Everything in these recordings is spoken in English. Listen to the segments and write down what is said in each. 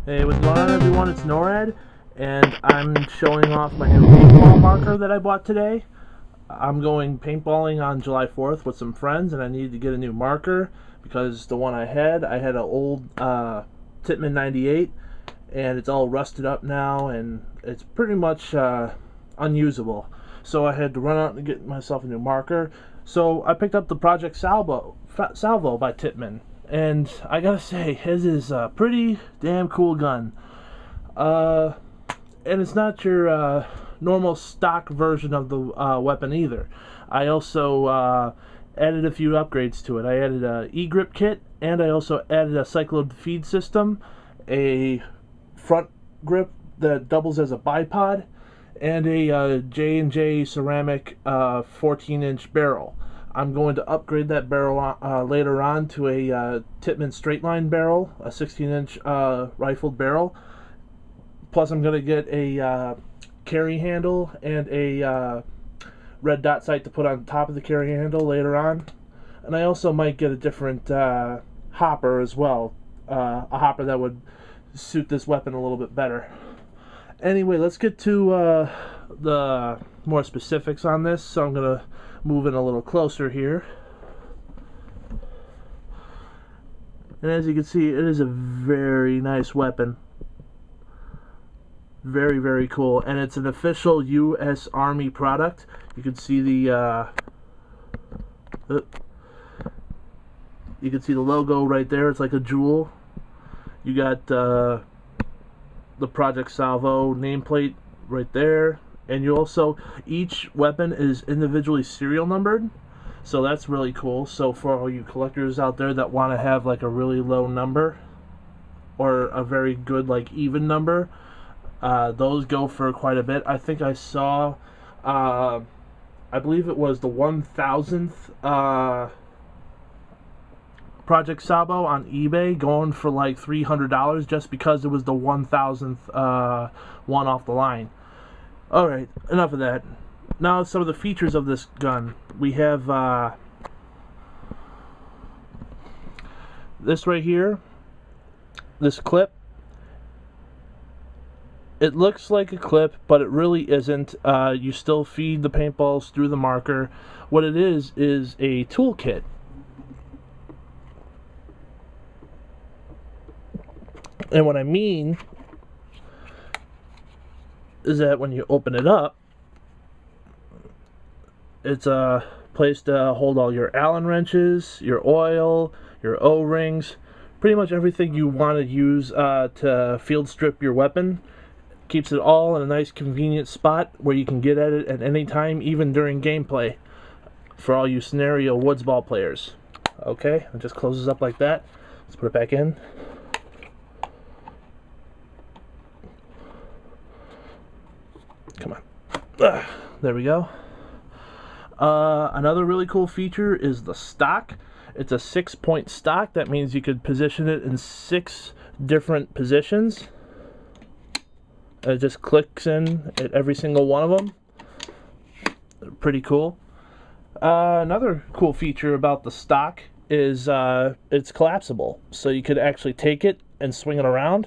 Hey, what's going on, everyone? It's NORAD, and I'm showing off my new paintball marker that I bought today. I'm going paintballing on July 4th with some friends, and I needed to get a new marker because the one I had an old Tippmann 98, and it's all rusted up now, and it's pretty much unusable. So I had to run out and get myself a new marker. So I picked up the Project Salvo by Tippmann, and I gotta say, his is a pretty damn cool gun. Uh, and it's not your normal stock version of the weapon either. I also added a few upgrades to it. I added a E-grip kit, and I also added a cyclode feed system, a front grip that doubles as a bipod, and a J&J ceramic 14-inch barrel. I'm going to upgrade that barrel later on to a Tippmann straight line barrel, a 16-inch rifled barrel. Plus, I'm going to get a carry handle and a red dot sight to put on top of the carry handle later on. And I also might get a different hopper as well, a hopper that would suit this weapon a little bit better. Anyway, let's get to the more specifics on this. So I'm going to move in a little closer here. And as you can see, it is a very nice weapon. Very, very cool. And it's an official U.S. Army product. You can see the logo right there. It's like a jewel. You got the Project Salvo nameplate right there. And you also, each weapon is individually serial numbered. So that's really cool. So for all you collectors out there that want to have like a really low number or a very good like even number, those go for quite a bit. I think I saw, I believe it was the 1000th Project Salvo on eBay going for like $300 just because it was the 1000th one off the line. Alright, enough of that. Now some of the features of this gun. We have this right here, this clip. It looks like a clip, but it really isn't. You still feed the paintballs through the marker. What it is a toolkit. And what I mean is that when you open it up, it's a place to hold all your Allen wrenches, your oil, your O-rings, pretty much everything you want to use to field strip your weapon. Keeps it all in a nice convenient spot where you can get at it at any time, even during gameplay, for all you scenario woods ball players. Okay, it just closes up like that. Let's put it back in. Come on. There we go. Another really cool feature is the stock. It's a 6-point stock. That means you could position it in 6 different positions. It just clicks in at every single one of them. Pretty cool. Another cool feature about the stock is it's collapsible. So you could actually take it and swing it around.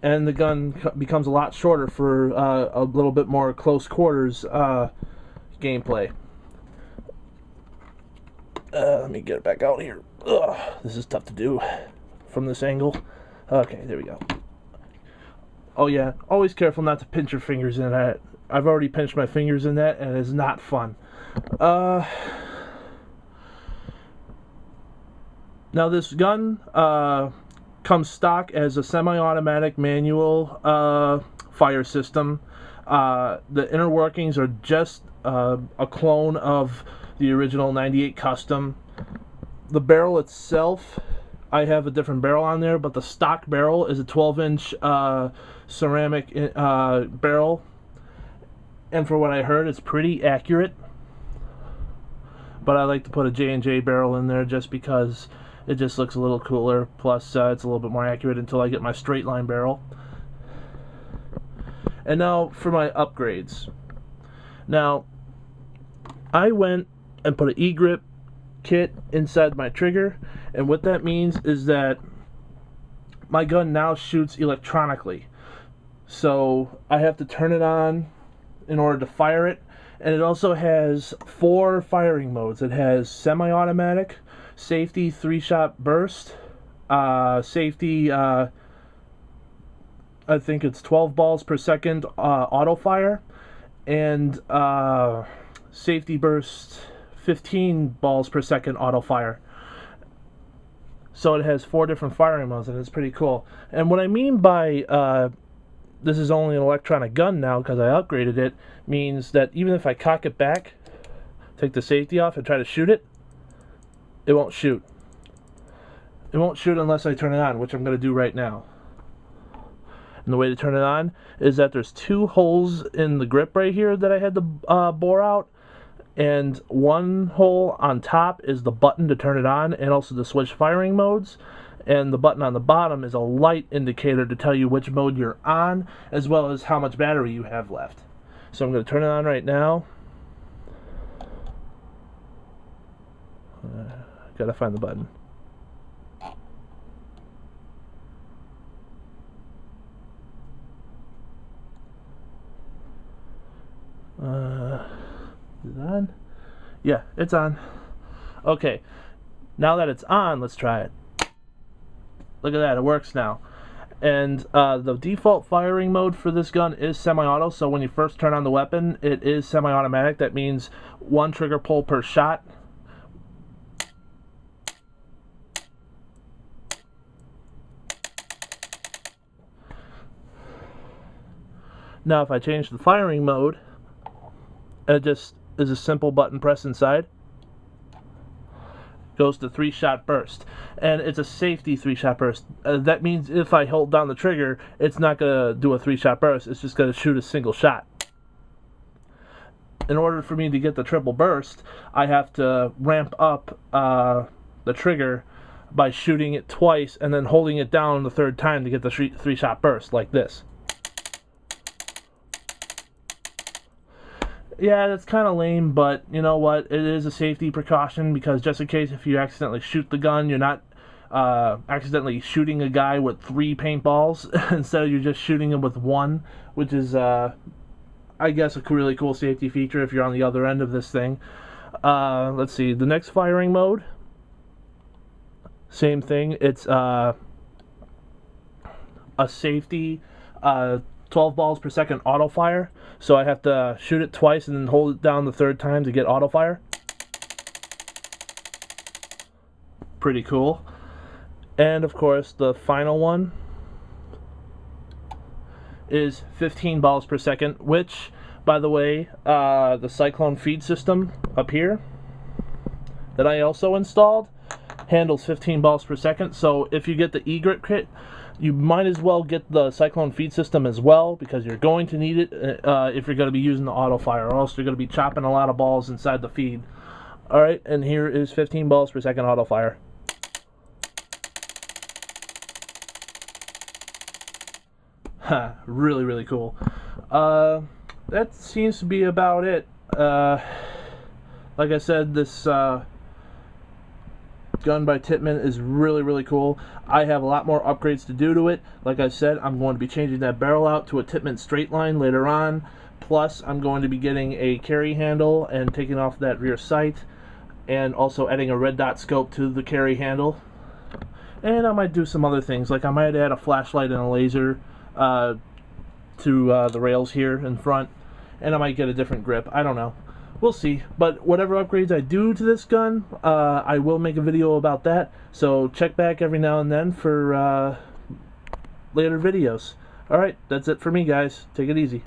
And the gun becomes a lot shorter for a little bit more close quarters gameplay. Let me get it back out here. Ugh, this is tough to do from this angle. Okay, there we go. Oh yeah, always careful not to pinch your fingers in that. I've already pinched my fingers in that, and it's not fun. Now this gun comes stock as a semi-automatic manual fire system. The inner workings are just a clone of the original 98 Custom. The barrel itself, I have a different barrel on there, but the stock barrel is a 12-inch ceramic barrel. And for what I heard, it's pretty accurate. But I like to put a J&J barrel in there just because it just looks a little cooler. Plus, it's a little bit more accurate until I get my straight line barrel. And now for my upgrades. Now, I went and put an E-grip kit inside my trigger, and what that means is that my gun now shoots electronically. So I have to turn it on in order to fire it. And it also has 4 firing modes. It has semi-automatic, safety 3-shot burst, safety, I think it's 12 balls per second auto fire, and safety burst 15 balls per second auto fire. So it has 4 different firing modes, and it's pretty cool. And what I mean by this is only an electronic gun now because I upgraded it, means that even if I cock it back, take the safety off and try to shoot it, it won't shoot. It won't shoot unless I turn it on, which I'm going to do right now. And the way to turn it on is that there's 2 holes in the grip right here that I had to bore out, and one hole on top is the button to turn it on and also to switch firing modes. And the button on the bottom is a light indicator to tell you which mode you're on, as well as how much battery you have left. So I'm going to turn it on right now. Gotta find the button. Is it on? Yeah, it's on. Okay, now that it's on, let's try it. Look at that, it works now. And the default firing mode for this gun is semi-auto, so when you first turn on the weapon, it is semi-automatic. That means 1 trigger pull per shot. Now if I change the firing mode, it just is a simple button press inside. Goes to 3-shot burst, and it's a safety 3-shot burst. That means if I hold down the trigger, it's not gonna do a 3-shot burst, it's just gonna shoot a single shot. In order for me to get the triple burst, I have to ramp up the trigger by shooting it twice and then holding it down the 3rd time to get the 3-shot burst, like this. Yeah, that's kind of lame, but you know what? It is a safety precaution, because just in case if you accidentally shoot the gun, you're not accidentally shooting a guy with 3 paintballs instead of you just shooting him with 1, which is, I guess, a really cool safety feature if you're on the other end of this thing. Let's see, the next firing mode, same thing. It's a safety 12 balls per second auto fire, so I have to shoot it twice and then hold it down the 3rd time to get auto fire. Pretty cool. And of course the final one is 15 balls per second, which, by the way, the Cyclone feed system up here that I also installed handles 15 balls per second. So if you get the egret kit, you might as well get the Cyclone feed system as well, because you're going to need it if you're going to be using the auto fire, or else you're going to be chopping a lot of balls inside the feed. Alright, and here is 15 balls per second auto fire. Ha, really cool. That seems to be about it. Like I said, this gun by Tippmann is really cool. I have a lot more upgrades to do to it. Like I said, I'm going to be changing that barrel out to a Tippmann straight line later on. Plus, I'm going to be getting a carry handle and taking off that rear sight, and also adding a red dot scope to the carry handle. And I might do some other things, like I might add a flashlight and a laser to the rails here in front, and I might get a different grip. I don't know. We'll see. But whatever upgrades I do to this gun, I will make a video about that. So check back every now and then for later videos. Alright, that's it for me, guys. Take it easy.